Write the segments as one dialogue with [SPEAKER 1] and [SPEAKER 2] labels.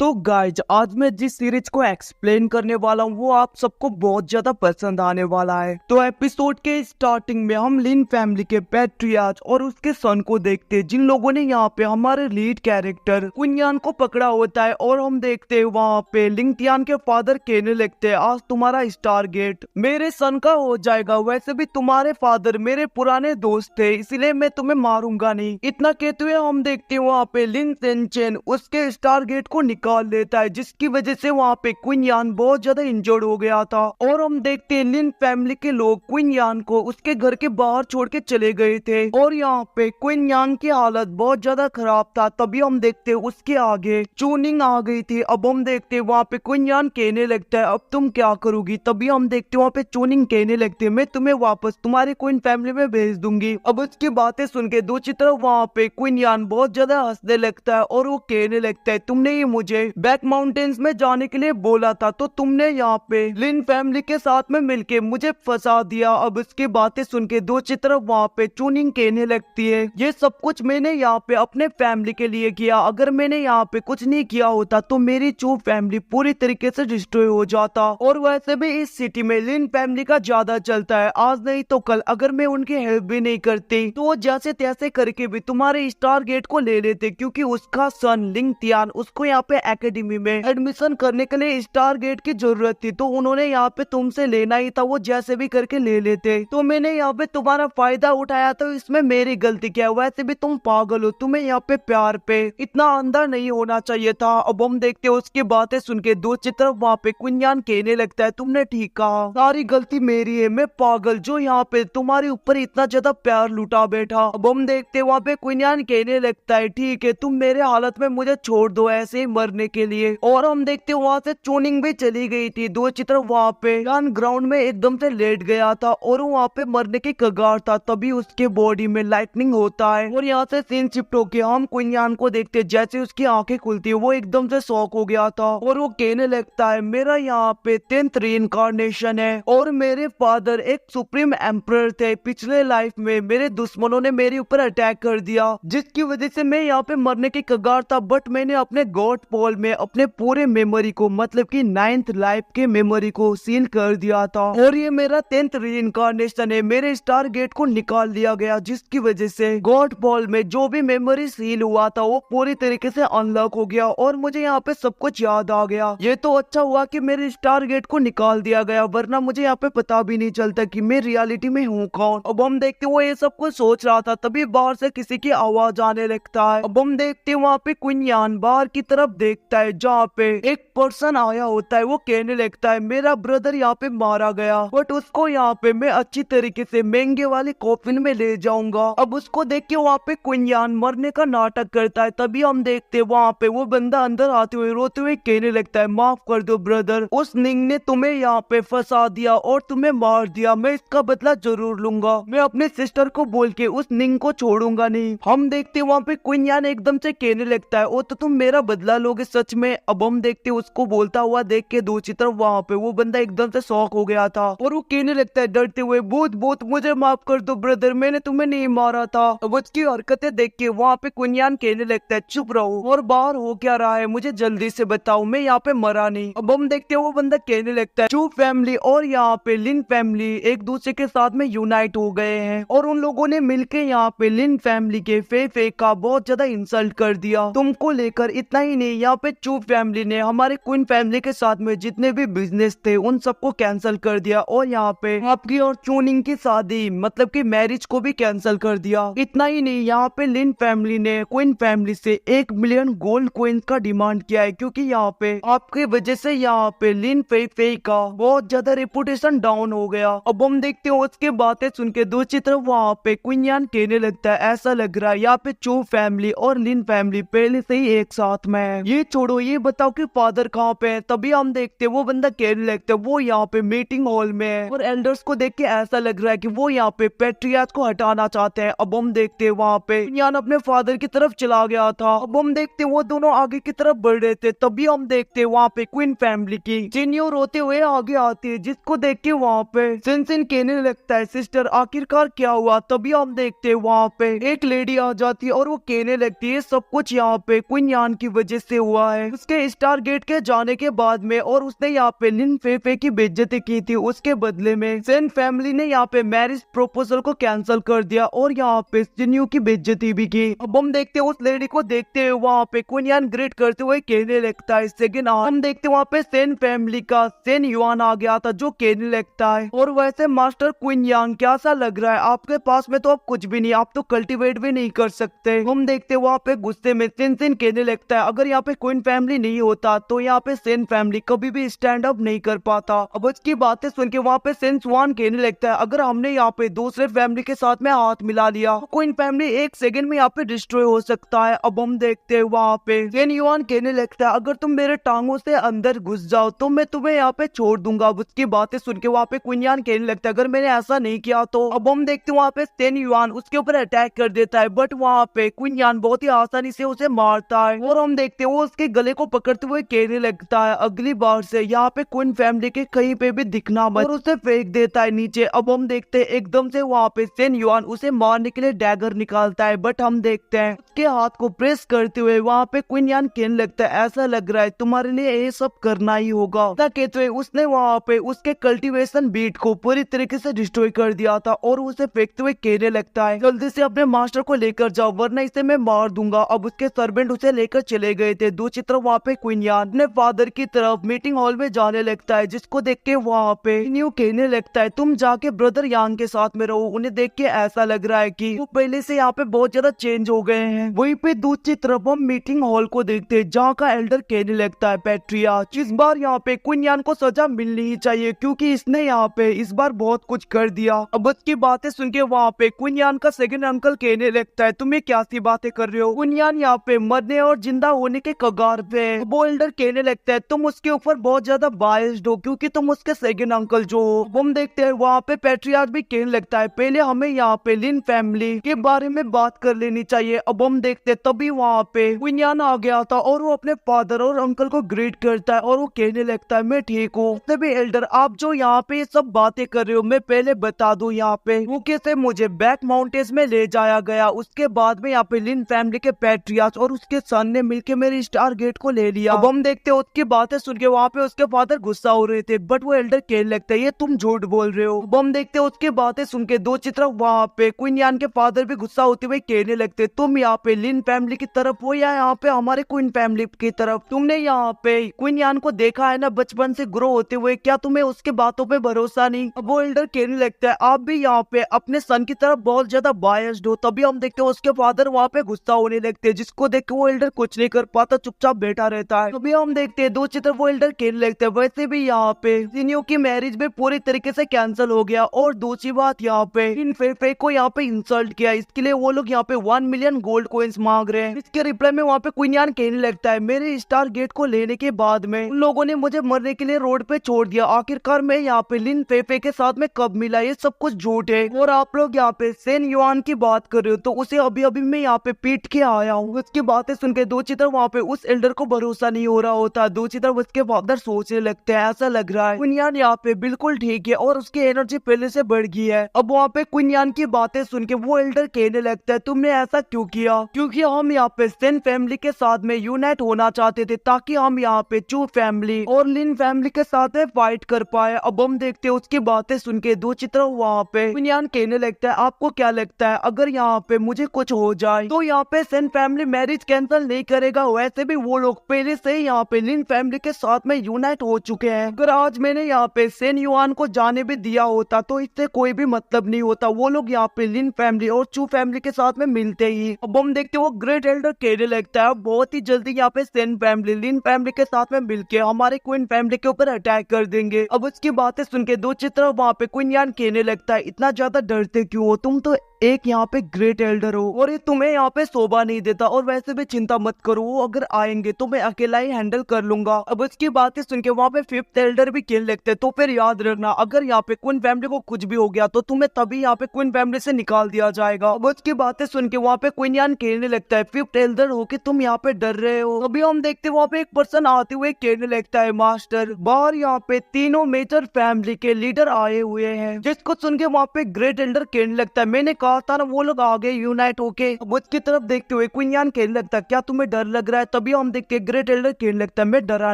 [SPEAKER 1] तो गाइज आज मैं जिस सीरीज को एक्सप्लेन करने वाला हूँ वो आप सबको बहुत ज्यादा पसंद आने वाला है। तो एपिसोड के स्टार्टिंग में हम लिन फैमिली के पैट्रियार्च और उसके सन को देखते हैं, जिन लोगों ने यहाँ पे हमारे लीड कैरेक्टर कुनयान को पकड़ा होता है। और हम देखते हैं वहाँ पे लिंगतियान के फादर कहने लगते हैं, आज तुम्हारा स्टार गेट मेरे सन का हो जाएगा। वैसे भी तुम्हारे फादर मेरे पुराने दोस्त थे, इसलिए मैं तुम्हें मारूंगा नहीं। इतना कहते हुए हम देखते हैं वहाँ पे लिन सेंचेन उसके स्टार गेट को निकाल लेता है, जिसकी वजह से वहाँ पे क्विनयान बहुत ज्यादा इंजर्ड हो गया था। और हम देखते हैं लिन फैमिली के लोग क्विनयान को उसके घर के बाहर छोड़ के चले गए थे और यहाँ पे क्विनयान की हालत बहुत ज्यादा खराब था। तभी हम देखते हैं उसके आगे चूनिंग आ गई थी। अब हम देखते हैं वहाँ पे क्विनयान कहने लगता है, अब तुम क्या करोगी। तभी हम देखते हैं वहाँ पे चूनिंग कहने लगते हैं, मैं तुम्हें वापस तुम्हारी क्वीन फैमिली में भेज दूंगी। अब उसकी बातें सुन के दूसरी तरफ वहाँ पे क्विनयान बहुत ज्यादा हंसने लगता है और वो कहने लगता है, तुमने ही मुझे बैक माउंटेन्स में जाने के लिए बोला था, तो तुमने यहाँ पे लिन फैमिली के साथ में मिलके मुझे फंसा दिया। अब उसकी बातें सुन के दूसरी तरफ वहाँ पे चूनिंग कहने लगती है, ये सब कुछ मैंने यहाँ पे अपने फैमिली के लिए किया। अगर मैंने यहाँ पे कुछ नहीं किया होता तो मेरी चू फैमिली पूरी तरीके से डिस्ट्रॉय हो जाता। और वैसे भी इस सिटी में लिन फैमिली का ज्यादा चलता है, आज नहीं तो कल अगर मैं उनकी हेल्प भी नहीं करती तो वो जैसे तैसे करके भी तुम्हारे स्टार गेट को ले लेते, क्योंकि उसका सन लिंगतियान उसको यहाँ पे एकेडमी में एडमिशन करने के लिए स्टार गेट की जरूरत थी, तो उन्होंने यहाँ पे तुमसे लेना ही था, वो जैसे भी करके ले लेते। तो मैंने यहाँ पे तुम्हारा फायदा उठाया, तो इसमें मेरी गलती क्या है। वैसे भी तुम पागल हो, तुम्हें यहाँ पे प्यार पे इतना अंदर नहीं होना चाहिए था। अब हम देखते हैं उसकी बातें सुन के दूसरी तरफ वहाँ पे कुनयान कहने लगता है, तुमने ठीक कहा, सारी गलती मेरी है, मैं पागल जो यहाँ पे तुम्हारे ऊपर इतना ज्यादा प्यार लुटा बैठा। अब हम देखते हैं वहाँ पे कुनयान कहने लगता है, ठीक है तुम मेरे हालत में मुझे छोड़ दो ऐसे ही मरने के लिए। और हम देखते हैं वहाँ से चूनिंग भी चली गई थी। दूसरी तरफ वहाँ पे यान ग्राउंड में एकदम से लेट गया था और वहाँ पे मरने की कगार था। तभी उसके बॉडी में लाइटनिंग होता है और यहाँ से सीन शिफ्ट होके हम कुनयान को देखते हैं, जैसे उसकी आंखें खुलती है वो एकदम से शॉक हो गया था और वो कहने लगता है, मेरा यहाँ पे 10th रीइंकार्नेशन है और मेरे फादर एक सुप्रीम एम्परर थे। पिछले लाइफ में मेरे दुश्मनों ने मेरे ऊपर अटैक कर दिया, जिसकी वजह से मैं यहाँ पे मरने की कगार था, बट मैंने अपने गॉड पॉल में अपने पूरे मेमोरी को, मतलब कि 9th लाइफ के मेमोरी को सील कर दिया था और ये मेरा 10th रीइंकार्नेशन है। मेरे स्टार गेट को निकाल दिया गया, जिसकी वजह से गॉड पॉल में जो भी मेमोरी सील हुआ था वो पूरी तरीके से अनलॉक हो गया और मुझे यहाँ पे सब कुछ याद आ गया। ये तो अच्छा हुआ कि मेरे स्टार गेट को निकाल दिया गया, वरना मुझे यहाँ पे पता भी नहीं चलता कि मैं रियलिटी में हूँ कौन। अब हम देखते वो ये सब कुछ सोच रहा था, तभी बाहर से किसी की आवाज आने लगता है। अब हम देखते वहाँ पे कुनयान बाहर की तरफ देखता है, जहाँ पे एक पर्सन आया होता है। वो कहने लगता है, मेरा ब्रदर यहाँ पे मारा गया, बट उसको यहाँ पे मैं अच्छी तरीके से महंगे वाले कॉफिन में ले जाऊंगा। अब उसको देख के वहाँ पे कुनयान मरने का नाटक करता है। तभी हम देखते हैं वहाँ पे वो बंदा अंदर आते हुए रोते हुए कहने लगता है, माफ कर दो ब्रदर, उस निंग ने तुम्हें यहाँ पे फंसा दिया और तुम्हें मार दिया, मैं इसका बदला जरूर लूंगा। मैं अपने सिस्टर को बोल के उस निंग को छोड़ूंगा नहीं। हम देखते वहाँ पे कुनयान एकदम से कहने लगता है, ओ तो तुम मेरा बदला लोगे सच में। अब हम देखते उसको बोलता हुआ देख के दूसरी तरफ वहाँ पे वो बंदा एकदम से शॉक हो गया था और वो कहने लगता है डरते हुए, भूत भूत मुझे माफ कर दो ब्रदर, मैंने तुम्हें नहीं मारा था। अब उसकी हरकतें देख के वहाँ पे कुनयान कहने लगता है, चुप रहो और बाहर हो क्या रहा है मुझे जल्दी से बताओ, मैं यहाँ पे मरा नहीं। अब हम देखते वो बंदा कहने लगता है, चू फैमिली और यहाँ पे लिन फैमिली एक दूसरे के साथ में यूनाइट हो गए हैं और उन लोगों ने मिलके यहाँ पे लिन फैमिली के फे का बहुत ज्यादा इंसल्ट कर दिया। तुमको लेकर इतना ही नहीं, यहाँ पे चू फैमिली ने हमारे क्वीन फैमिली के साथ में जितने भी बिजनेस थे उन सबको कैंसिल कर दिया और यहाँ पे आपकी और चूनिंग की शादी, मतलब कि मैरिज को भी कैंसिल कर दिया। इतना ही नहीं, यहाँ पे लिन फैमिली ने क्वीन फैमिली से 1 मिलियन गोल्ड कॉइंस का डिमांड किया है, क्योंकि यहाँ पे आपके वजह से यहाँ पे लिन फे का बहुत ज्यादा रेपुटेशन डाउन हो गया। अब हम देखते हैं उसके बातें सुन के दूसरी तरफ वहाँ पे कुनयान कहने लगता है, ऐसा लग रहा है यहाँ पे चू फैमिली और लिन फैमिली पहले से ही एक साथ में है। ये छोड़ो, ये बताओ कि फादर कहाँ पे है। तभी हम देखते हैं वो बंदा कहने लगता है, वो यहाँ पे मीटिंग हॉल में है और एल्डर्स को देख के ऐसा लग रहा है कि वो यहाँ पे पैट्रियार्च को हटाना चाहते हैं। अब हम देखते हैं वहाँ पे कुनयान अपने फादर की तरफ चला गया था। अब हम देखते हैं वो दोनों आगे की तरफ बढ़ रहे थे। तभी हम देखते हैं वहाँ पे क्वीन फैमिली की जिनियो रोते हुए आगे आती है, जिसको देख के वहाँ पे सिन कहने लगता है, सिस्टर आखिरकार क्या हुआ। तभी हम देखते हैं वहाँ पे एक लेडी आ जाती है और वो कहने लगती है, सब कुछ यहाँ पे कुनयान की वजह से हुआ है उसके स्टार गेट के जाने के बाद में, और उसने यहाँ पे लिन फेफे की बेइज्जती की थी। उसके बदले में सेन फैमिली ने यहाँ पे मैरिज प्रपोजल को कैंसिल कर दिया और यहाँ पे जिन्यू की बेइज्जती भी की। अब हम देखते हैं उस लेडी को देखते हुए वहाँ पे क्वीन यान ग्रेट करते हुए कहने लगता है। सेकंड हम देखते हैं वहाँ पे सेन फैमिली का सेन युआन आ गया था जो कहने लगता है, और वैसे मास्टर क्वीन यान कैसा लग रहा है, आपके पास में तो अब कुछ भी नहीं, आप तो कल्टीवेट भी नहीं कर सकते। हम देखते हैं वहाँ पे गुस्से में सेन कहने लगता है अगर यहाँ पे क्वीन फैमिली नहीं होता तो यहाँ पे सेन फैमिली कभी भी स्टैंड अप नहीं कर पाता। अब उसकी बातें सुन के वहाँ पे सेन स्वान कहने लगता है अगर हमने यहाँ पे दूसरे फैमिली के साथ में हाथ मिला लिया तो क्वीन फैमिली एक सेकंड में यहाँ पे डिस्ट्रॉय हो सकता है। अब हम देखते हैं वहाँ पे सेन युआन कहने लगता है अगर तुम मेरे टांगों से अंदर घुस जाओ तो मैं तुम्हें यहाँ पे छोड़ दूंगा। अब उसकी बातें सुन के वहाँ पे क्वीन यान कहने लगता है अगर मैंने ऐसा नहीं किया तो। अब हम देखते हैं वहाँ पे सेन युआन उसके ऊपर अटैक कर देता है, बट वहाँ पे क्वीन यान बहुत ही आसानी से उसे मारता है, और हम देखते हैं वो उसके गले को पकड़ते हुए कहने लगता है अगली बार से यहाँ पे क्वीन फैमिली के कहीं पे भी दिखना मत, और उसे फेंक देता है नीचे। अब हम देखते हैं एकदम से वहाँ पे सेन युआन उसे मारने के लिए डैगर निकालता है, बट हम देखते हैं उसके हाथ को प्रेस करते हुए वहाँ पे क्वीन यान कहने लगता है ऐसा लग रहा है तुम्हारे लिए ये सब करना ही होगा। कहते हुए उसने वहाँ पे उसके कल्टीवेशन बीट को पूरी तरीके से डिस्ट्रॉय कर दिया था, और उसे फेंकते हुए कहने लगता है जल्दी से अपने मास्टर को लेकर जाओ वरना इसे मैं मार दूंगा। अब उसके सर्वेंट उसे लेकर चले गए थे। दूसरी तरफ वहाँ पे क्वीन यान अपने फादर की तरफ मीटिंग हॉल में जाने लगता है, जिसको देख के वहाँ पे न्यू कहने लगता है तुम जाके ब्रदर यांग के साथ में रहो, उन्हें देख के ऐसा लग रहा है कि वो पहले से यहाँ पे बहुत ज्यादा चेंज हो गए हैं। वहीं पे दूसरी तरफ हम मीटिंग हॉल को देखते हैं जहाँ का एल्डर कहने लगता है पैट्रियार्च इस बार यहाँ पे क्वीन यान को सजा मिलनी ही चाहिए क्योंकि इसने यहाँ पे इस बार बहुत कुछ कर दिया। अब उसकी बातें सुन के वहाँ पे क्वीन यान का सेकंड अंकल कहने लगता है तुम ये क्या सी बातें कर रहे हो, क्वीन यान यहाँ पे मरने और जिंदा होने के कगार पे है। वो एल्डर कहने लगता है तुम उसके ऊपर बहुत ज्यादा बायस्ड हो क्योंकि तुम उसके सेकंड अंकल जो हो। हम देखते हैं वहाँ पे पैट्रियार्च भी कहने लगता है पहले हमें यहाँ पे लिन फैमिली के बारे में बात कर लेनी चाहिए। अब हम देखते तभी वहाँ पे क्वीन यान आ गया था और वो अपने फादर और अंकल को ग्रीट करता है और वो कहने लगता है मैं ठीक हूँ। तभी एल्डर आप जो यहाँ पे सब बातें कर रहे हो मैं पहले बता दूं, यहाँ पे भूखे से मुझे बैक माउंटेन्स में ले जाया गया, उसके बाद में यहाँ पे लिन फैमिली के पैट्रियार्च और उसके सन ने मिलकर मेरे स्टार गेट को ले लिया। अब हम देखते हैं उसकी बातें सुन के वहाँ पे उसके फादर गुस्सा हो रहे थे, बट वो एल्डर कहने लगता है ये तुम झूठ बोल रहे हो। अब हम देखते हैं उसकी बातें सुन के दो चित्र वहाँ पे क्वीन यान के फादर भी गुस्सा होते हुए कहने लगते तुम यहाँ पे लिन फैमिली की तरफ हो या यहाँ पे हमारे क्वीन फैमिली की तरफ, तुमने यहाँ पे क्वीन यान को देखा है ना बचपन से ग्रो होते हुए, क्या तुम्हें उसके बातों पे भरोसा नहीं। अब वो एल्डर कहने लगता है आप भी यहाँ पे अपने सन की तरफ बहुत ज्यादा बायस्ड हो। तभी हम देखते हैं उसके फादर वहाँ पे गुस्सा होने लगते हैं, जिसको देख के वो एल्डर कुछ नहीं कर पाता, चुपचाप बैठा रहता है। तभी हम देखते हैं दो चित्र वो एल्डर कहने लगते हैं वैसे भी यहाँ पे जिन्यू की मैरिज भी पूरी तरीके से कैंसिल हो गया, और दूसरी बात यहाँ पे इन फेफे को यहाँ पे इंसल्ट किया, इसके लिए वो लोग यहाँ पे 1 मिलियन गोल्ड कॉइंस मांग रहे हैं। इसके रिप्लाई में वहाँ पे क्वीन यान कहने लगता है मेरे स्टार गेट को लेने के बाद में उन लोगों ने मुझे मरने के लिए रोड पे छोड़ दिया, आखिरकार मैं यहाँ पे लिन फेफे के साथ में कब मिला, ये सब कुछ झूठ है। और आप लोग यहाँ पे सेन युआन की बात कर रहे हो तो उसे अभी अभी मैं यहाँ पे पीट के आया हूँ। उसकी बातें सुन के दो चित्र वहाँ पे उस एल्डर को भरोसा नहीं हो रहा होता, दो चित्र उसके फादर सोचने लगते हैं ऐसा लग रहा है क्वीन यान यहाँ पे बिल्कुल ठीक है और उसकी एनर्जी पहले से बढ़ गई है। अब वहाँ पे क्वीन यान की बातें सुन के वो एल्डर कहने लगता है तुमने ऐसा क्यों किया, क्योंकि हम यहाँ पे सेन फैमिली के साथ में यूनाइट होना चाहते थे ताकि हम यहाँ पे चू फैमिली और लिन फैमिली के साथ में फाइट कर पाए। अब हम देखते हैं उसकी बातें सुन के दो चित्र वहाँ पे क्वीन यान कहने लगता है आपको क्या लगता है अगर यहाँ पे मुझे कुछ हो जाए तो यहाँ पे सेन फैमिली मैरिज कैंसिल नहीं करेगा, वैसे भी वो लोग पहले से यहाँ पे लिन फैमिली के साथ में यूनाइट हो चुके हैं। अगर आज मैंने यहाँ पे सेन युआन को जाने भी दिया होता तो इससे कोई भी मतलब नहीं होता, वो लोग यहाँ पे लिन फैमिली और चू फैमिली के साथ में मिलते ही। अब हम देखते हैं वो ग्रेट एल्डर कहने लगता है बहुत ही जल्दी यहाँ पे सेन फैमिली लिन फैमिली के साथ में मिलके हमारे क्वीन फैमिली के ऊपर अटैक कर देंगे। अब उसकी बातें सुन के दो चित्र वहाँ पे क्वीन यान कहने लगता है इतना ज्यादा डरते क्यों हो, तुम तो एक यहाँ पे ग्रेट एल्डर हो और ये तुम्हें यहाँ पे शोभा नहीं देता, और वैसे भी चिंता मत करो वो अगर आएंगे तो मैं अकेला ही हैंडल कर लूंगा। अब उसकी बातें सुन के वहाँ पे फिफ्थ एल्डर भी कहने लगते तो फिर याद रखना अगर यहाँ पे क्वीन फैमिली को कुछ भी हो गया तो तुम्हें तभी यहाँ पे क्वीन फैमिली से निकाल दिया जाएगा। अब उसकी बातें सुन के वहाँ पे क्वीन यान कहने लगता है फिफ्थ एल्डर हो के तुम यहाँ पे डर रहे हो। अभी हम देखते वहाँ पे एक पर्सन आते हुए कहने लगता है मास्टर बाहर यहाँ पे तीनों मेजर फैमिली के लीडर आए हुए हैं, जिसको सुन के वहाँ पे ग्रेट एल्डर कहने लगता है मैंने कहा था ना वो लोग आगे यूनाइट होके। अब उसकी तरफ देखते हुए क्वीन यान कहने लगता है क्या तुम्हें डर लग रहा है। तभी हम देखते हैं ग्रेट एल्डर कहने लगता है मैं डरा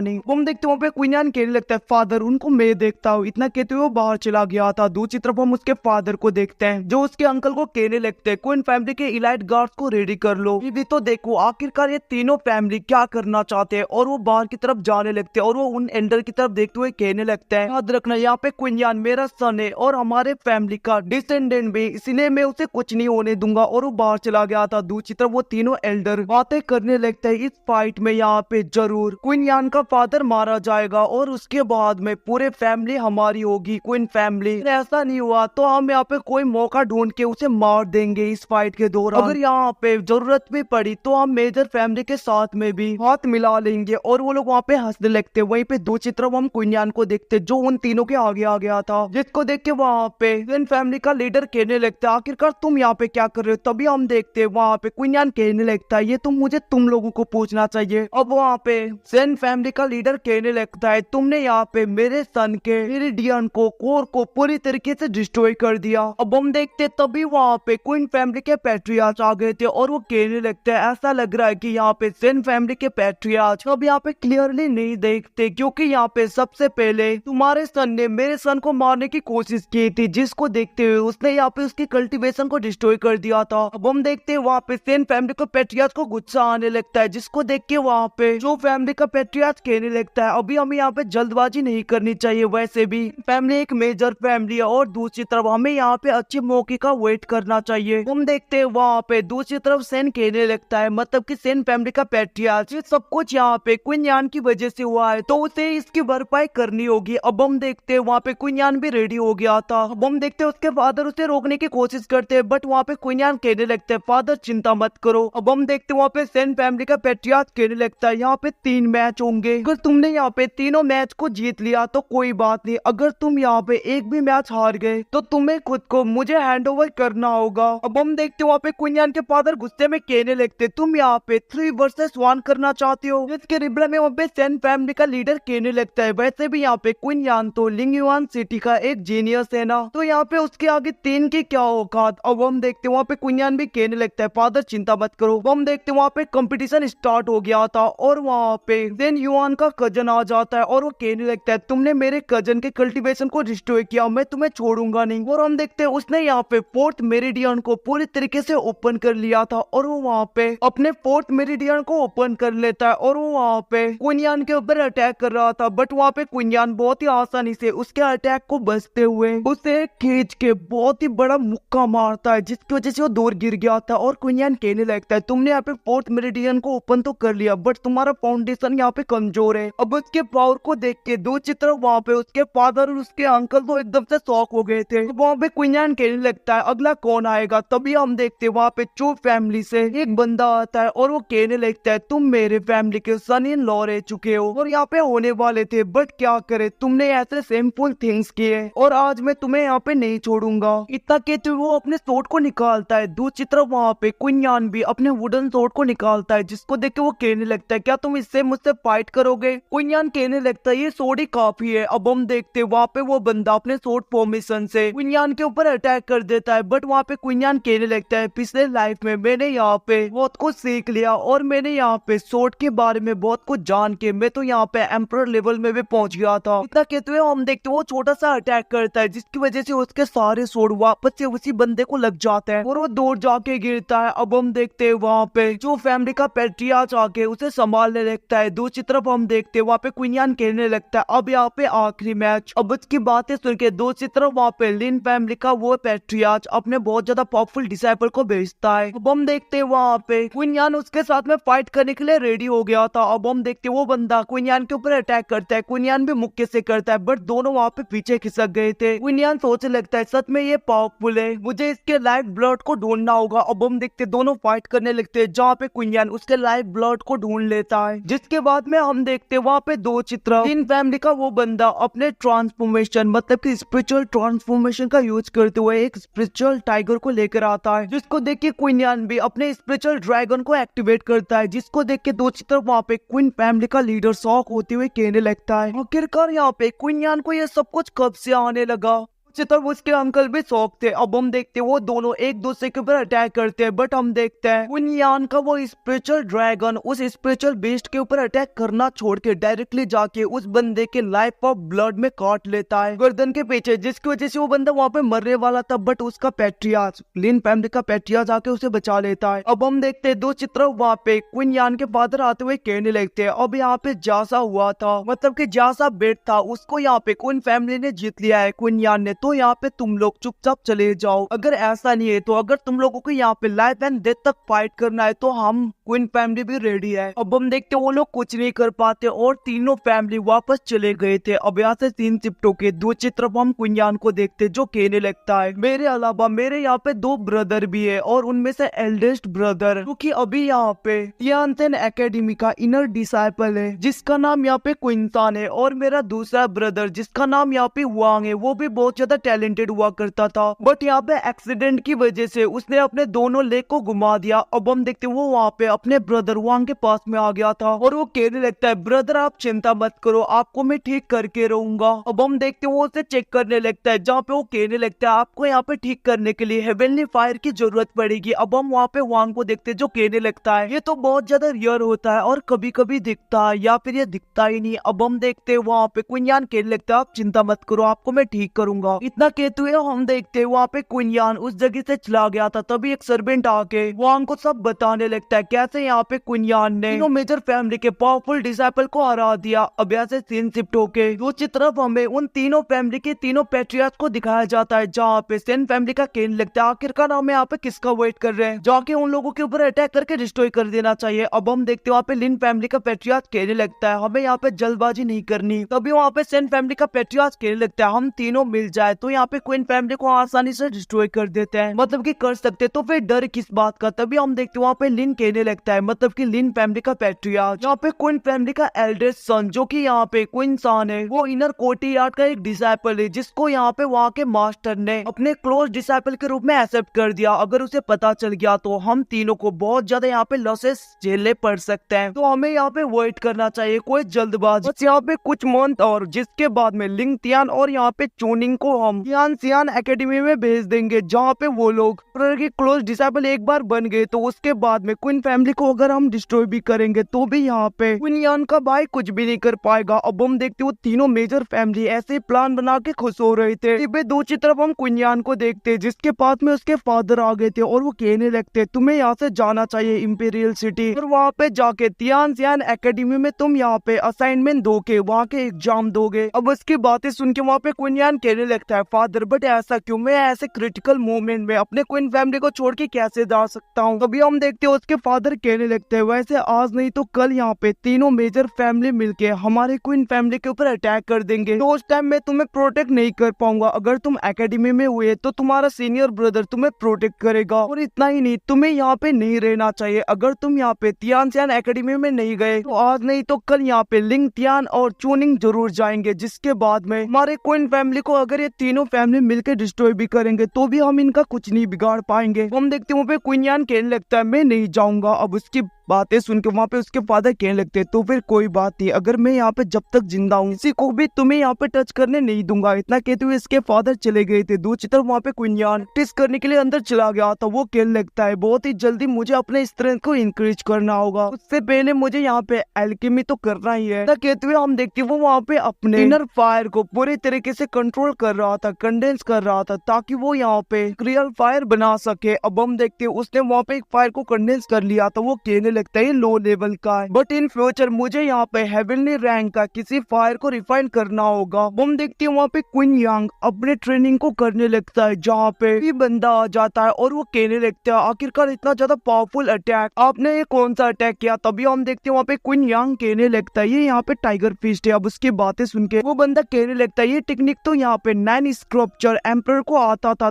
[SPEAKER 1] नहीं। हम देखते वहाँ पे क्वीन यान कहने लगता है फादर उनको मैं देखता हूँ। इतना कहते हुए वो बाहर चला गया था। दूसरी तरफ हम उसके फादर को देखते हैं जो उसके अंकल को कहने लगते हैं क्वीन फैमिली के इलाइट गार्ड्स को रेडी कर लो। ये भी तो देखो आखिरकार ये तीनों फैमिली क्या करना चाहते हैं। और वो बाहर की तरफ जाने लगते हैं और वो उन एल्डर की तरफ देखते हुए कहने लगता है याद रखना यहाँ पे क्वीन यान मेरा सन है और हमारे फैमिली का डिसेंडेंट भी, इसलिए मैं उसे कुछ नहीं होने दूंगा। और वो बाहर चला गया था। दूसरी तरफ वो तीनों एल्डर बातें करने लगते हैं इस फाइट में यहाँ पे जरूर क्वीन यान का फादर मारा जाएगा और उसके बाद में पूरे फैमिली हमारी होगी क्वीन फैमिली। ऐसा नहीं हुआ तो हम यहाँ पे कोई मौका ढूंढ के उसे मार देंगे इस फाइट के दौरान। अगर यहाँ पे जरूरत भी पड़ी तो हम मेजर फैमिली के साथ में भी हाथ मिला लेंगे। और वो लोग वहाँ पे हंसने लगते। वहीं पे दूसरी तरफ हम क्वीन यान को देखते जो उन तीनों के आगे आ गया था, जिसको देख के वहाँ पे क्वीन फैमिली का लीडर कहने लगता है आखिरकार तुम यहाँ पे क्या कर रहे हो। तभी हम देखते वहाँ पे क्वीन यान कहने लगता है ये तो मुझे तुम लोगों को पूछना चाहिए। अब वहाँ पे सेन फैमिली का लीडर कहने लगता है तुमने यहाँ पे मेरे सन के इरिडियन को कोर को पूरी तरीके से डिस्ट्रॉय कर दिया। अब हम देखते तभी वहाँ पे क्वीन फैमिली के पैट्रियार्च आ गए थे और वो कहने लगते हैं ऐसा लग रहा है कि यहाँ पे सेन फैमिली के पैट्रियार्च अब यहाँ पे क्लियरली नहीं देखते क्योंकि यहाँ पे सबसे पहले तुम्हारे सन ने मेरे सन को मारने की कोशिश की थी, जिसको देखते हुए उसने यहाँ पे उसकी कल्टीवेशन को डिस्ट्रॉय कर दिया था। अब हम देखते हैं वहाँ पे सेन फैमिली को पैट्रियार्च को गुस्सा आने लगता है, जिसको देख के वहाँ पे जो फैमिली का पैट्रियार्च कहने लगता है अभी हमें यहाँ पे जल्दबाजी नहीं करनी चाहिए। वैसे भी फैमिली एक मेजर फैमिली है और दूसरी तरफ हमें यहाँ पे अच्छे मौके का वेट करना चाहिए। हम देखते हैं वहाँ पे दूसरी तरफ सेन कहने लगता है मतलब कि सेन फैमिली का पैट्रियार्च सब कुछ यहाँ पे क्वीन यान की वजह से हुआ है तो उसे इसकी भरपाई करनी होगी। अब हम देखते हैं वहाँ पे क्वीन यान भी रेडी हो गया था। अब हम देखते हैं उसके फादर उसे रोकने की कोशिश करते हैं बट वहाँ पे क्वीन यान कहने लगते हैं फादर चिंता मत करो। अब हम देखते हैं वहाँ पे सेन फैमिली का पैट्रियार्च कहने लगता है यहाँ पे 3 मैच होंगे, अगर तुमने यहाँ पे तीनों मैच को जीत लिया तो कोई बात नहीं, अगर तुम यहाँ पे एक भी मैच हार गए तो तुम्हें खुद को मुझे हैंड ओवर करना होगा। अब हम देखते हैं वहाँ पे क्वीन यान के फादर गुस्से में कहने लगते तुम यहाँ पे 3 वर्सेस 1 करना चाहते हो। इसके रिप्लाई में वहाँ पे सेन फैमिली का लीडर कहने लगता है वैसे भी यहाँ पे क्वीन यान तो लिंगयुआन सिटी का एक जीनियस है ना, तो यहाँ पे उसके आगे 3 की क्या औकात। अब हम देखते हैं वहाँ पे क्वीन यान भी कहने लगता है फादर चिंता मत करो। हम देखते हैं वहाँ पे कंपटीशन स्टार्ट हो गया था और वहाँ पे सेन युआन का कजन आ जाता है और वो कहने लगता है तुमने मेरे कजन के कल्टीवेशन को डिस्ट्रॉय किया, मैं तुम्हें छोड़ूंगा नहीं। और हम देखते हैं उसने यहाँ पे 4th मेरिडियन को पूरी तरीके से ओपन कर लिया था और वो वहाँ पे अपने 4th मेरिडियन को ओपन कर लेता है और वो वहाँ पे क्वीन यान के ऊपर अटैक कर रहा था बट वहाँ पे क्वीन यान बहुत ही आसानी से उसके अटैक को बचते हुए उसे खींच के बहुत ही बड़ा मुक्का मारता है, जिसकी वजह से वो दूर गिर गया था। और क्वीन यान कहने लगता है तुमने यहाँ पे 4th मेरिडियन को ओपन तो कर लिया बट तुम्हारा फाउंडेशन यहाँ पे कमजोर है। अब उसके पावर को देख के दूसरी तरफ वहाँ पे उसके फादर और उसके अंकल तो एकदम से शॉक हो गए थे। वहाँ पे क्वीन यान कहने लगता है अगला कौन आएगा। तभी हम देखते वहाँ पे चो फैमिली से एक बंदा आता है और वो कहने लगता है तुम मेरे फैमिली के सन इन लॉ रह चुके हो और यहाँ पे होने वाले थे बट क्या करे तुमने ऐसे सिंपल थिंग्स किए और आज मैं तुम्हें यहाँ पे नहीं छोड़ूंगा। इतना कहते हुए वो अपने सोर्ड को निकालता है। दूसरी तरफ वहाँ पे क्वीन यान भी अपने वुडन सोर्ड को निकालता है, जिसको देख के वो कहने लगता है क्या तुम इससे मुझसे फाइट करोगे। क्वीन यान कहने लगता है ये सोर्ड ही काफी है। अब हम देखते वहाँ पे वो बंदा अपने सोर्ड फॉर्मेशन से क्वीन यान के ऊपर अटैक कर देता है बट वहाँ पे क्वीन यान कहने लगता है पिछले लाइफ में मैंने यहाँ पे बहुत कुछ सीख लिया और मैंने यहाँ पे सोर्ड के बारे में बहुत कुछ जान के मैं तो यहाँ पे एम्परर लेवल में भी पहुंच गया था। इतना कहते हुए हम देखते वो छोटा सा अटैक करता है जिसकी वजह से उसके सारे सोर्ड वापस से उसी बंदे को लग जाते हैं और वो दूर जाके गिरता है। अब हम देखते हैं वहाँ पे जो फैमिली का पैट्रियार्च आके उसे संभालने लगता है। दूसरी तरफ हम देखते हैं वहाँ पे क्वीन यान कहने लगता है अब यहाँ पे आखिरी मैच। अब उसकी बातें सुन के दूसरी तरफ वहाँ पे लिन फैमिली का वो पैट्रियार्च अपने बहुत ज्यादा पावरफुल डिसाइपल को भेजता है। अब हम देखते हैं वहाँ पे क्वीन यान उसके साथ में फाइट करने के लिए रेडी हो गया था। अब हम देखते वो बंदा क्वीन यान के ऊपर अटैक करता है, क्वीन यान भी मुक्के से करता है बट दोनों वहाँ पे पीछे खिसक गए थे। क्वीन यान सोचने लगता है सच में ये पावरफुल है, मुझे इसके लाइफ ब्लड को ढूंढना होगा। अब हम देखते दोनों फाइट करने लगते हैं जहाँ पे क्वीन यान उसके लाइफ ब्लड को ढूंढ लेता है, जिसके बाद में हम देखते वहाँ पे दो चित्र इन फैमिली का वो बंदा अपने ट्रांसफॉर्मेशन मतलब कि स्पिरिचुअल ट्रांसफॉर्मेशन का यूज करते हुए एक स्पिरिचुअल टाइगर को लेकर आता है, जिसको देख के क्वीन यान भी अपने स्पिरिचुअल ड्रैगन को एक्टिवेट करता है, जिसको देख के दूसरी तरफ वहाँ पे क्वीन फैमिली का लीडर शॉक होते हुए कहने लगता है आखिरकार यहाँ पे क्वीन यान को ये सब कुछ कब से आने लगा। दूसरी तरफ उसके अंकल भी शौक थे। अब हम देखते हैं वो दोनों एक दूसरे के ऊपर अटैक करते हैं, बट हम देखते हैं क्वीन यान का वो स्पिरिचुअल ड्रैगन उस स्पिरिचुअल बीस्ट के ऊपर अटैक करना छोड़ के डायरेक्टली जाके उस बंदे के लाइफ ऑफ ब्लड में काट लेता है गर्दन के पीछे, जिसकी वजह से वो बंदा वहाँ पे मरने वाला था, बट उसका पैट्रियार्च लिन फैमिली का पैट्रियार्च आके उसे बचा लेता है। अब हम देखते हैं दूसरी तरफ वहाँ पे क्वीन यान के फादर आते हुए कहने लगते हैं अब यहाँ पे जासा हुआ था, मतलब कि जासा बेट था, उसको यहाँ पे क्वीन फैमिली ने जीत लिया है क्वीन यान ने, तो यहाँ पे तुम लोग चुपचाप चले जाओ। अगर ऐसा नहीं है तो अगर तुम लोगों को यहाँ पे लाइफ एंड डेथ तक फाइट करना है तो हम क्वीन फैमिली भी रेडी है। अब हम देखते वो लोग कुछ नहीं कर पाते और तीनों फैमिली वापस चले गए थे। अब यहाँ से सीन शिफ्ट होके दूसरी तरफ हम क्वीन यान को देखते जो कहने लगता है मेरे अलावा मेरे यहाँ पे 2 ब्रदर भी है और उनमें से एल्डेस्ट ब्रदर क्योंकि अभी यहाँ पे तियानसेन एकेडमी का इनर डिसाइपल है जिसका नाम यहाँ पे क्विंसान है, और मेरा दूसरा ब्रदर जिसका नाम यहाँ पे वांग है वो भी बहुत ज्यादा टैलेंटेड हुआ करता था, बट यहाँ पे एक्सीडेंट की वजह से उसने अपने दोनों लेग को घुमा दिया। अब हम देखते वो वहाँ पे अपने ब्रदर वांग के पास में आ गया था और वो कहने लगता है ब्रदर आप चिंता मत करो, आपको मैं ठीक करके रहूंगा। अब हम देखते वो उसे चेक करने लगता है जहाँ पे वो कहने लगता है आपको यहाँ पे ठीक करने के लिए हेवनली फायर की जरूरत पड़ेगी। अब हम वहाँ पे वांग को देखते जो कहने लगता है ये तो बहुत ज्यादा रियर होता है और कभी कभी दिखता है या फिर ये दिखता ही नहीं। अब हम देखते वहाँ पे क्वीन यान कहने लगता है आप चिंता मत करो, आपको मैं ठीक करूंगा। इतना कहते हुए हम देखते वहाँ पे क्वीन यान उस जगह से चला गया था, तभी एक सर्वेंट आके वांग को सब बताने लगता है कैसे यहाँ पे क्वीन यान ने तीनों मेजर फैमिली के पावरफुल डिसाइपल को हरा दिया। अब यहाँ से सीन शिफ्ट होके दूसरी तरफ हमें उन तीनों फैमिली के तीनों पैट्रियार्च को दिखाया जाता है जहाँ पे सेन फैमिली का कहने लगता है आखिरकार हमें यहाँ पे किसका वेट कर रहे हैं, जाके उन लोगों के ऊपर अटैक करके डिस्ट्रॉय कर देना चाहिए। अब हम देखते वहाँ पे लिन फैमिली का पैट्रियार्च कहने लगता है हमें यहाँ पे जल्दबाजी नहीं करनी, तभी वहाँ पे सेन फैमिली का पैट्रियार्च कहने लगता है हम तीनों मिल जाए तो यहाँ पे क्वीन फैमिली को आसानी से डिस्ट्रॉय कर देते हैं, मतलब कि कर सकते, तो फिर डर किस बात का। तभी हम देखते वहाँ पे लिन कहने लगता है मतलब कि लिन फैमिली का पैट्रियार्च यहाँ पे क्वीन फैमिली का एल्डेस्ट सन जो कि यहाँ पे क्वीन सान है वो इनर कोर्टियार्ड का एक डिसाइपल है जिसको यहाँ पे वहाँ के मास्टर ने अपने क्लोज डिसाइपल के रूप में एक्सेप्ट कर दिया। अगर उसे पता चल गया तो हम तीनों को बहुत ज्यादा यहाँ पे लॉसेस झेलने पड़ सकते हैं, तो हमें यहाँ पे वेट करना चाहिए, कोई जल्दबाजी बस यहाँ पे कुछ मंथ और जिसके बाद में लिंग तियान और यहाँ पे चूनिंग को हम सियान एकेडमी में भेज देंगे जहाँ पे वो लोग की क्लोज डिसाइपल एक बार बन गए तो उसके बाद में क्वीन फैमिली को अगर हम डिस्ट्रॉय भी करेंगे तो भी यहाँ पे क्वीन यान का भाई कुछ भी नहीं कर पाएगा। अब हम देखते वो तीनों मेजर फैमिली ऐसे प्लान बना के खुश हो रहे थे। दूसरी तरफ हम क्वीन यान को देखते जिसके पास में उसके फादर आ गए थे और वो कहने लगते तुम्हें यहाँ से जाना चाहिए इंपीरियल सिटी और वहाँ पे जाके तियानसियान एकेडमी में तुम यहाँ पे असाइनमेंट दोगे, वहाँ के एग्जाम दोगे। अब उसकी बातें सुन के वहाँ पे क्वीन यान कहने लगता है फादर बट ऐसा क्यों, मैं ऐसे क्रिटिकल मोमेंट में अपने क्वीन फैमिली को छोड़ के कैसे जा सकता हूँ। तभी हम देखते हैं उसके फादर कहने लगते हैं वैसे आज नहीं तो कल यहाँ पे तीनों मेजर फैमिली मिलके हमारे क्वीन फैमिली के ऊपर अटैक कर देंगे, तो उस टाइम मैं तुम्हें प्रोटेक्ट नहीं कर पाऊंगा। अगर तुम एकेडमी में हुए तो तुम्हारा सीनियर ब्रदर तुम्हें प्रोटेक्ट करेगा, और इतना ही नहीं तुम्हें यहाँ पे नहीं रहना चाहिए। अगर तुम यहाँ पे तियानसियान एकेडमी में नहीं गए तो आज नहीं तो कल यहाँ पे लिंग तियान और चूनिंग जरूर जाएंगे, जिसके बाद में हमारे क्वीन फैमिली को अगर ये तीनों फैमिली मिलकर डिस्ट्रॉय भी करेंगे तो भी हम इनका कुछ नहीं बिगाड़ पाएंगे। हम देखते हैं वहाँ पे क्वीन यान कहने लगता है मैं नहीं जाऊंगा। अब उसकी बातें सुन के वहाँ पे उसके फादर कहने लगते हैं तो फिर कोई बात नहीं, अगर मैं यहाँ पे जब तक जिंदा हूँ किसी को भी तुम्हें यहाँ पे टच करने नहीं दूंगा। इतना कहते हुए इसके फादर चले गए थे। दूसरी तरफ वहाँ पे क्वीन यान टेस्ट करने के लिए अंदर चला गया था। वो कहने लगता है बहुत ही जल्दी मुझे अपने स्ट्रेंथ को इंक्रीज करना होगा, उससे पहले मुझे यहाँ पे एल्केमी तो करना ही है। कहते हुए हम देखते वो वहाँ पे अपने इनर फायर को पूरी तरीके से कंट्रोल कर रहा था, कंडेंस कर रहा था ताकि वो यहाँ पे रियल फायर बना सके। अब हम देखते उसने वहाँ पे एक फायर को कंडेंस कर लिया था। वो कहने लगता है लो लेवल का है बट इन फ्यूचर मुझे यहाँ पे हेवनली रैंक का किसी फायर को रिफाइन करना होगा। हम देखते हैं वहाँ पे क्वीन यांग अपने ट्रेनिंग को करने लगता है जहाँ पे ये बंदा आ जाता है और वो कहने लगता है आखिरकार इतना ज्यादा पावरफुल अटैक आपने ये कौन सा अटैक किया। तभी हम देखते हैं वहाँ पे क्वीन यांग कहने लगता है ये यहाँ पे टाइगर फिस्ट है। अब उसकी बातें सुन के वो बंदा कहने लगता है ये टेक्निक तो यहाँ पे 9 स्क्रप्चर एम्पर को आता था,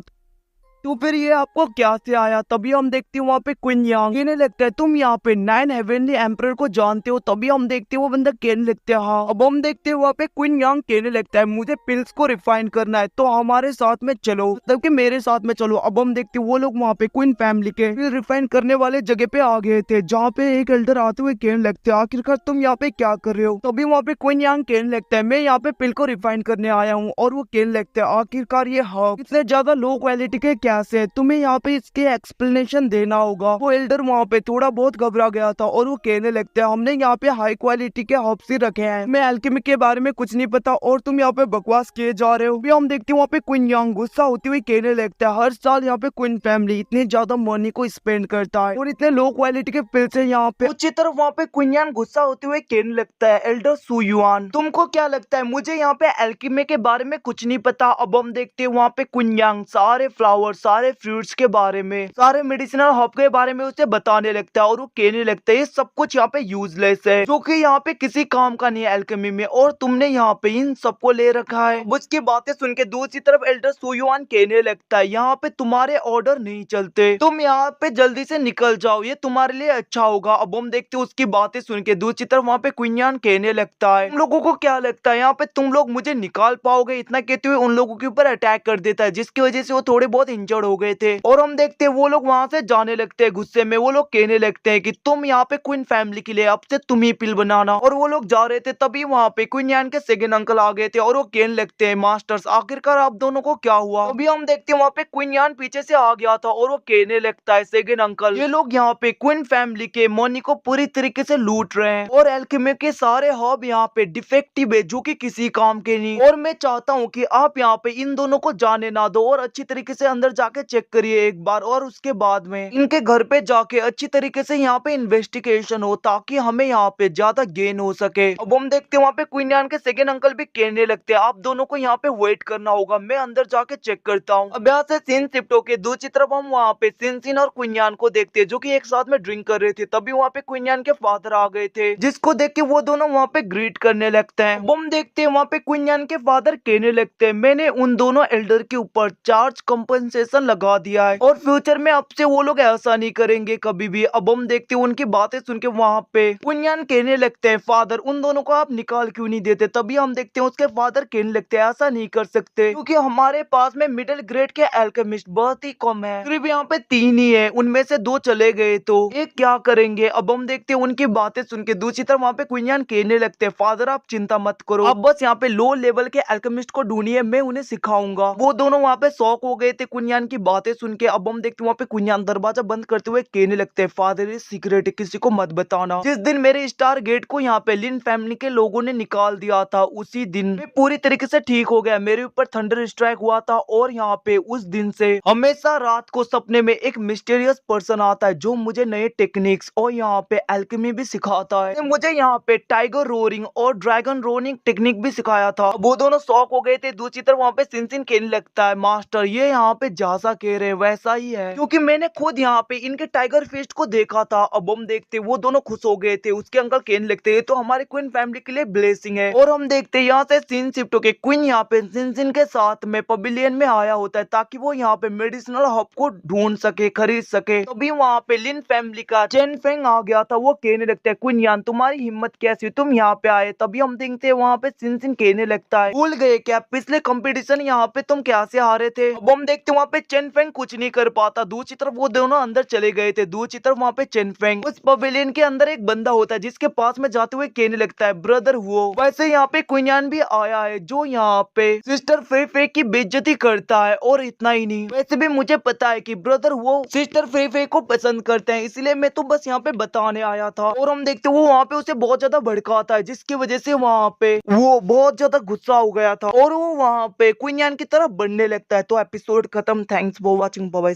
[SPEAKER 1] तो फिर ये आपको क्या से आया? तभी हम देखते हैं वहाँ पे क्वीन यांग कहने लगता है तुम यहाँ पे 9 हेवनली एम्परर को जानते हो? तभी हम देखते हैं वो बंदा कहने लगता है हाँ। अब हम देखते हैं वहाँ पे क्वीन यांग कहने लगता है मुझे पिल्स को रिफाइन करना है तो हमारे साथ में चलो, मतलब कि मेरे साथ में चलो। अब हम देखते हैं वो लोग वहाँ पे क्वीन फैमिली के रिफाइन करने वाले जगह पे आ गए थे, जहाँ पे एक एल्डर आते हुए कहने लगते हैं आखिरकार तुम यहाँ पे क्या कर रहे हो? तभी वहाँ पे क्वीन यांग कहने लगता है मैं यहाँ पे पिल को रिफाइन करने आया हूँ। और वो कहने लगता है आखिरकार ये हब इतने ज्यादा लो क्वालिटी के कैसे है, तुम्हें यहाँ पे इसके एक्सप्लेनेशन देना होगा। वो एल्डर वहाँ पे थोड़ा बहुत घबरा गया था और वो कहने लगता है हमने यहाँ पे हाई क्वालिटी के हब्स ही रखे हैं, मैं एल्केमी के बारे में कुछ नहीं पता और तुम यहाँ पे बकवास किए जा रहे हो। भी हम देखते हैं वहाँ पे क्वीन यांग गुस्सा होती हुई कहने लगता है हर साल यहाँ पे क्वीन फैमिली इतनी ज्यादा मनी को स्पेंड करता है और इतने लो क्वालिटी के पिल्स है यहाँ पे। उसी तरफ वहाँ पे क्वीन यांग गुस्सा होते हुए कहने लगता है एल्डर सुयुआन तुमको क्या लगता है मुझे यहाँ पे एल्केमी के बारे में कुछ नहीं पता? अब हम देखते हैं वहाँ पे क्वीन यांग सारे फ्लावर सारे फ्रूट्स के बारे में सारे मेडिसिनल हर्ब के बारे में उसे बताने लगता है और वो कहने लगता है ये सब कुछ यहाँ पे यूजलेस है जो कि यहाँ पे किसी काम का नहीं है एल्केमी में, और तुमने यहाँ पे इन सबको ले रखा है। उसकी बातें सुन के दूसरी तरफ एल्डर सुयुआन कहने लगता है यहाँ पे तुम्हारे ऑर्डर नहीं चलते, तुम यहाँ पे जल्दी से निकल जाओ, ये तुम्हारे लिए अच्छा होगा। अब हम देखते हैं उसकी बातें सुन के दूसरी तरफ वहाँ पे क्वीन यांग कहने लगता है तुम लोगों को क्या लगता है यहाँ पे तुम लोग मुझे निकाल पाओगे? इतना कहते हुए उन लोगों के ऊपर अटैक कर देता है जिसकी वजह से वो थोड़े बहुत इंजर्ड हो गए थे। और हम देखते हैं वो लोग वहां से जाने लगते हैं गुस्से में। वो लोग कहने लगते हैं कि तुम यहाँ पे क्वीन फैमिली के लिए अब से तुम ही पिल बनाना। और वो लोग जा रहे थे तभी वहाँ पे क्वीन यांग के सेकंड अंकल आ गए थे और वो कहने लगते हैं मास्टर्स आखिरकार आप दोनों को क्या हुआ? अभी हम देखते हैं वहाँ पे क्वीन यांग पीछे से आ गया था और वो कहने लगता है सेकंड अंकल ये लोग यहाँ पे क्वीन फैमिली के मनी को पूरी तरीके से लूट रहे हैं और एल्केमी के सारे हब यहाँ पे डिफेक्टिव है जो कि किसी काम के नहीं, और मैं चाहता हूँ कि आप यहाँ पे इन दोनों को जाने ना दो और अच्छी तरीके से अंदर जाके चेक करिए एक बार, और उसके बाद में इनके घर पे जाके अच्छी तरीके से यहाँ पे इन्वेस्टिगेशन हो ताकि हमें यहाँ पे ज्यादा गेन हो सके। अब हम देखते हैं वहाँ पे क्वीन यांग के सेकंड अंकल भी कहने लगते हैं आप दोनों को यहाँ पे वेट करना होगा, मैं अंदर जाके चेक करता हूँ। अब यहाँ से सीन शिफ्ट होके दूसरी तरफ हम वहाँ पे सिनसिन और क्वीन यांग को देखते हैं जो कि एक साथ में ड्रिंक कर रहे थे। तभी वहाँ पे क्वीन यांग के फादर आ गए थे जिसको देख के वो दोनों वहाँ पे ग्रीट करने लगते हैं। अब हम देखते हैं वहाँ पे क्वीन यांग के फादर कहने लगते हैं मैंने उन दोनों एल्डर के ऊपर चार्ज कंपनसेशन लगा दिया है और फ्यूचर में अब से वो लोग ऐसा नहीं करेंगे कभी भी। अब हम देखते हैं उनकी बातें सुन के वहाँ पे क्वीन यांग कहने लगते हैं फादर उन दोनों को आप निकाल क्यों नहीं देते? तभी हम देखते हैं उसके फादर कहने लगते हैं ऐसा नहीं कर सकते क्योंकि हमारे पास में मिडिल ग्रेड के एल्केमिस्ट बहुत ही कम है, सिर्फ यहाँ पे 3 ही है, उनमें से 2 चले गए तो एक क्या करेंगे? अब हम देखते हैं उनकी बातें सुन के दूसरी तरफ वहाँ पे क्वीन यांग कहने लगते हैं फादर आप चिंता मत करो, आप बस यहाँ पे लो लेवल के एल्केमिस्ट को ढूंढिए, मैं उन्हें सिखाऊंगा। वो दोनों वहाँ पे शॉक हो गए थे क्वीन यांग की बातें सुन के। अब हम देखते हैं वहाँ पे क्वीन यांग दरवाजा बंद करते हुए कहने लगते हैं फादर ये सीक्रेट है, किसी को मत बताना। जिस दिन मेरे स्टार गेट को यहाँ पे लिन फैमिली के लोगों ने निकाल दिया था उसी दिन मैं पूरी तरीके से ठीक हो गया, मेरे ऊपर थंडर स्ट्राइक हुआ था और यहाँ पे उस दिन से हमेशा रात को सपने में एक मिस्टीरियस पर्सन आता है जो मुझे नए टेक्निक्स और यहाँ पे एल्केमी भी सिखाता है। मुझे यहाँ पे टाइगर रोरिंग और ड्रैगन रोनिंग टेक्निक भी सिखाया था। वो दोनों शॉक हो गए थे। दूसरी तरफ वहाँ पे सिनसिन कहने लगता है मास्टर ये यहाँ पे जैसा कह रहे वैसा ही है क्योंकि मैंने खुद यहाँ पे इनके टाइगर फिस्ट को देखा था। अब हम देखते वो दोनों खुश हो गए थे। उसके अंकल कहने लगते हैं तो हमारे क्वीन फैमिली के लिए ब्लेसिंग है। और हम देखते यहाँ से सीन शिफ्ट होके क्वीन यहाँ पे सिनसिन के साथ में पवेलियन में आया होता है ताकि वो यहाँ पे मेडिसिनल हब को ढूंढ सके खरीद सके। तभी वहाँ पे लिन फैमिली का चेन फेंग आ गया था। वो कहने लगता है क्वीन यान तुम्हारी हिम्मत कैसी, तुम यहाँ पे आए? तभी हम देखते हैं वहाँ पे सिनसिन कहने लगता है भूल गए क्या पिछले कंपटीशन यहाँ पे तुम कैसे हारे थे? अब हम देखते हैं वहाँ पे चेन फेंग कुछ नहीं कर पाता। दूसरी तरफ वो दोनों अंदर चले गए थे। दूसरी तरफ वहाँ पे चेन फेंग उस पवेलियन के अंदर एक बंदा होता है जिसके पास में जाते हुए कहने लगता है ब्रदर हुओ। वैसे यहाँ पे क्वीन यान भी आया है जो यहाँ पे सिस्टर फे फे की बेइज्जती करता है। और इतना ही नहीं, वैसे भी मुझे पता है कि ब्रदर वो सिस्टर फे फे को पसंद करते हैं, इसलिए मैं तो बस यहाँ पे बताने आया था। और हम देखते वो वहाँ पे उसे बहुत ज्यादा भड़काता है जिसकी वजह से वहाँ पे वो बहुत ज्यादा गुस्सा हो गया था और वो वहाँ पे क्वीन यान की तरफ बढ़ने लगता है। तो एपिसोड खत्म। Thanks for watching. Bye bye.